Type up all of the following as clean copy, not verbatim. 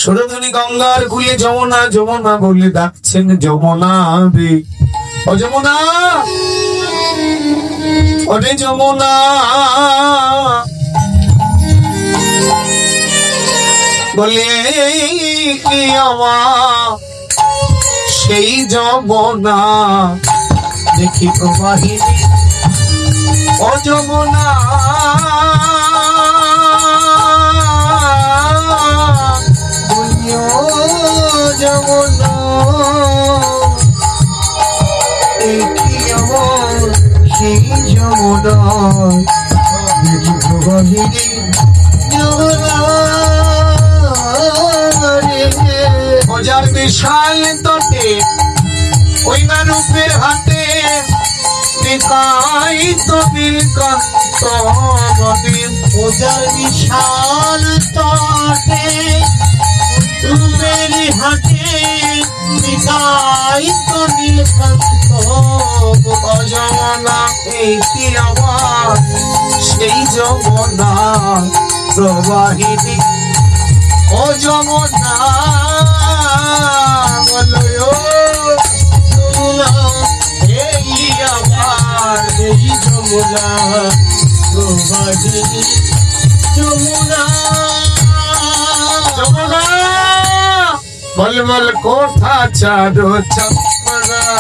সুরধনী গঙ্গার কুলে যমুনা যমুনা বলে ডাকছেন যমুনা রে, ও যমুনা, ওরে যমুনা, বলে কি আমার সেই যমুনা দেখি প্রবাহিনী, ও যমুনা, যমুনা দেখি আমার সেই যমুনা দেখি প্রবাহিনী, যমুনা বাজার বিশাল তটে ওই না রূপের হাতে নিকাই তো নীলকান্ত নদীর, বাজার বিশাল তটে রূপের হাতে নিকাই তো নীলকান্ত, যমুনা এই কি আমার সেই যমুনা প্রবাহিনী, ও যমুনা যমুনা এই আমার এই যমুনা প্রবাহিনী, যমুনা যমুনা বলবল কোথা চারো চম্পরাবলী,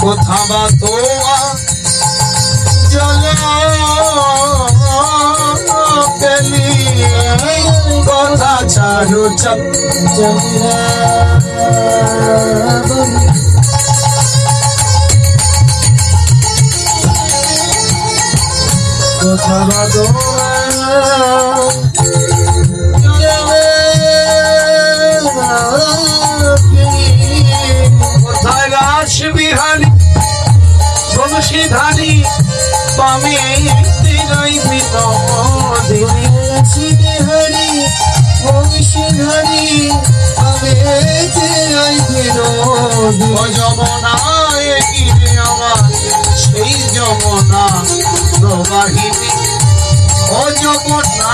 কোথা বা তোয়া জলি কোথা চারু চম্পরাবলী, কোথা বা তোয়া কোথায় রাস বিহারী বংশীধারী পামে তেরাই বিনোদিনী, বিহারী বংশীধারী পামে তেরাই বিনোদিনী, ও যমুনা এই আমার সেই যমুনা প্রবাহিনী, ও যমুনা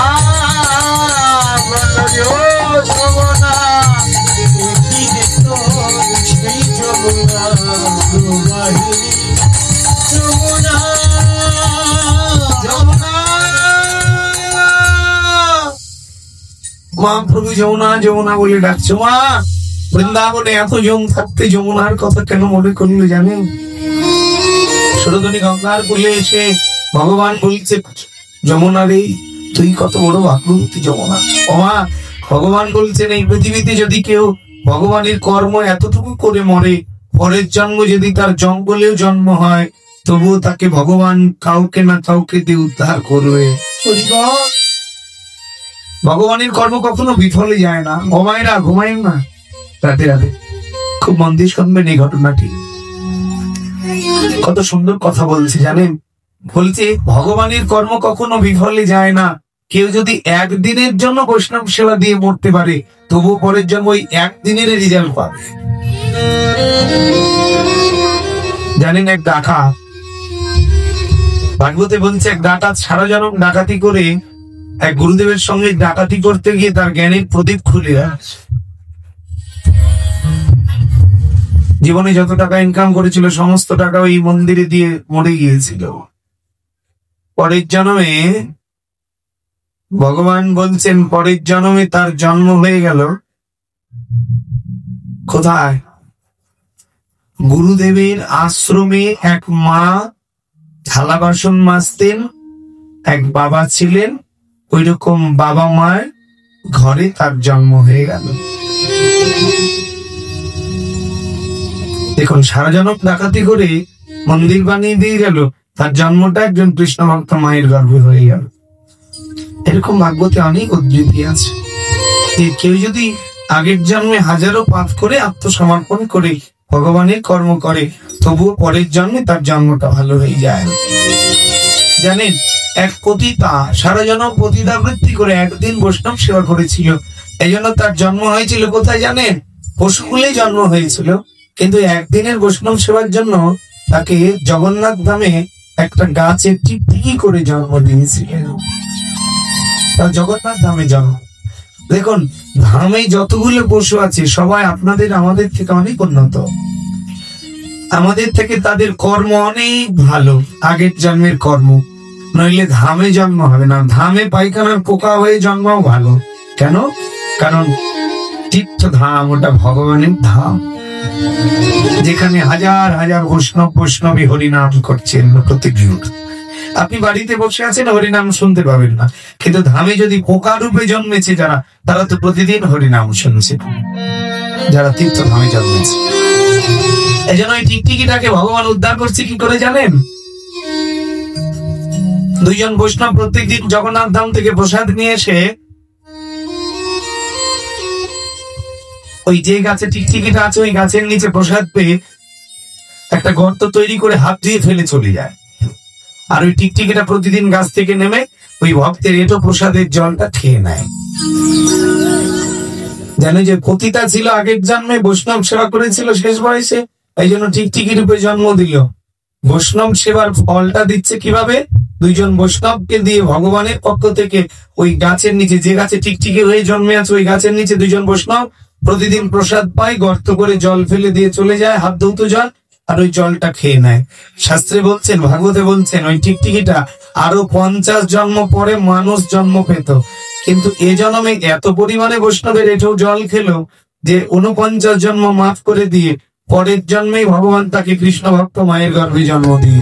যমুনা সেই যমুনা প্রবাহিনী, যমুনা যমুনা মহাপ্রভু যমুনা যমুনা বলে ডাকছো। মা বৃন্দাবনে এত জন থাকতে যমুনার কথা কেন মনে করলো জানেন? সুরধনী গঙ্গার কুলে এসে ভগবান বলছে যমুনা রে তুই কত বড় ভাগ্যবতী যমুনা। ও মা ভগবান বলছেন এই পৃথিবীতে যদি কেউ ভগবানের কর্ম এতটুকু করে মরে, পরের জন্ম যদি তার জঙ্গলেও জন্ম হয়, তবুও তাকে ভগবান কাউকে না কাউকে দিয়ে উদ্ধার করবে। ভগবানের কর্ম কখনো বিফলে যায় না। ঘুমায়রা ঘুমায় না, রাতে রাতে খুব মন দিয়ে শুনবেন এই ঘটনাটি। কত সুন্দর কথা বলছে জানেন, বলছে ভগবানের কর্ম কখনো বিফলে যায় না। কেউ যদি একদিনের জন্য বৈষ্ণব সেবা দিয়ে মরতে পারে, তবুও পরের জন্ম ওই একদিনের রেজাল্ট পাবে। জানেন এক ডাকাত, ভাগবতে বলছে এক ডাকাত সারা জনম ডাকাতি করে এক গুরুদেবের সঙ্গে ডাকাতি করতে গিয়ে তার জ্ঞানের প্রদীপ খুলে জীবনে যত টাকা ইনকাম করেছিল সমস্ত টাকা ওই মন্দিরে দিয়ে মরে গিয়েছিল। পরের জন্মে ভগবান বলছেন পরের জন্মে তার জন্ম হয়ে গেল কোথায়? গুরুদেবের আশ্রমে এক মা থালা বাসন মাজতেন, এক বাবা ছিলেন, ওই রকম বাবা মায়ের ঘরে তার জন্ম হয়ে গেল। দেখুন সারা জনম ডাকাতি করে মন্দির বানিয়ে দিয়ে গেল, তার জন্মটা একজন কৃষ্ণ ভক্ত মায়ের গর্ভে হয়ে গেল। এরকম ভাগবতে অনেক উদ্ধৃতি আছে যে কেউ যদি আগের জন্মে হাজারো পাপ করে আত্মসমর্পণ করে ভগবানের কর্ম করে, তবুও পরের জন্মে তার জন্মটা ভালো হয়ে যায়। জানেন এক পতিতা সারা জনম পতিতাবৃত্তি করে একদিন বৈষ্ণব সেবা করেছিল, এই জন্য তার জন্ম হয়েছিল কোথায় জানেন? পশুকুলে জন্ম হয়েছিল, কিন্তু একদিনের বৈষ্ণব সেবার জন্য তাকে জগন্নাথ ধামে একটা গাছের টিকটিকি করে জন্ম দিয়েছিলেন। তার জগন্নাথ ধামে জন্ম। দেখুন, ধামে যতগুলো পশু আছে সবাই আপনাদের আমাদের থেকে অনেক উন্নত, আমাদের থেকে তাদের কর্ম অনেক ভালো, আগের জন্মের কর্ম, নইলে ধামে জন্ম হবে না। ধামে পায়খানার পোকা হয়ে জন্মও ভালো। কেন? কারণ তীর্থ ধাম, ওটা ভগবানের ধাম, যেখানে হাজার হাজার বৈষ্ণবী হরিনাম করছেন প্রতিদিন। আপনি বাড়িতে বসে আছেন, হরিনাম শুনতে পাবেন না, কিন্তু ধামে যদি পোকা রূপে জন্মেছে যারা, তারা তো প্রতিদিন হরিনাম শুনছে, যারা তীর্থ ধামে জন্মেছে। এই জন্য এই টিকটিকিটাকে ভগবান উদ্ধার করছে কি করে জানেন? দুইজন বৈষ্ণব প্রত্যেকদিন জগন্নাথ ধাম থেকে প্রসাদ নিয়ে এসে ওই যে গাছে টিকটিকিটা আছে ওই গাছের নিচে প্রসাদ পেয়ে একটা গর্ত তৈরি করে হাত দিয়ে ফেলে চলে যায়। আর ওই টিকটিকিটা প্রতিদিন গাছ থেকে নেমে ওই ভক্তের এটো প্রসাদের জলটা খেয়ে নেয়। জানে যে পতিতা ছিল, আগের জন্মে বৈষ্ণব সেবা করেছিল শেষ বয়সে, এই জন্য টিকটিকি রূপে জন্ম দিল। বৈষ্ণব সেবার ফলটা দিচ্ছে কিভাবে? দুইজন বৈষ্ণবকে দিয়ে ভগবানের পক্ষ থেকে ওই গাছের নিচে, যে গাছে টিকটিকি হয়ে জন্মে আছে ওই গাছের নিচে দুইজন বৈষ্ণব প্রতিদিন প্রসাদ পায়, গর্ত করে জল ফেলে দিয়ে চলে যায়, হাত ধৌত জল, আর ওই জলটা খেয়ে নেয়। শাস্ত্রে বলছেন, ভাগবতে বলছেন, ওই টিকটিকিটা আরো 50 জন্ম পরে মানুষ জন্ম পেত, কিন্তু এ জন্মে এত পরিমাণে বৈষ্ণবের এটাও জল খেলো যে 49 জন্ম মাফ করে দিয়ে পরের জন্মেই ভগবান তাকে কৃষ্ণ ভক্ত মায়ের গর্ভে জন্ম দিয়ে।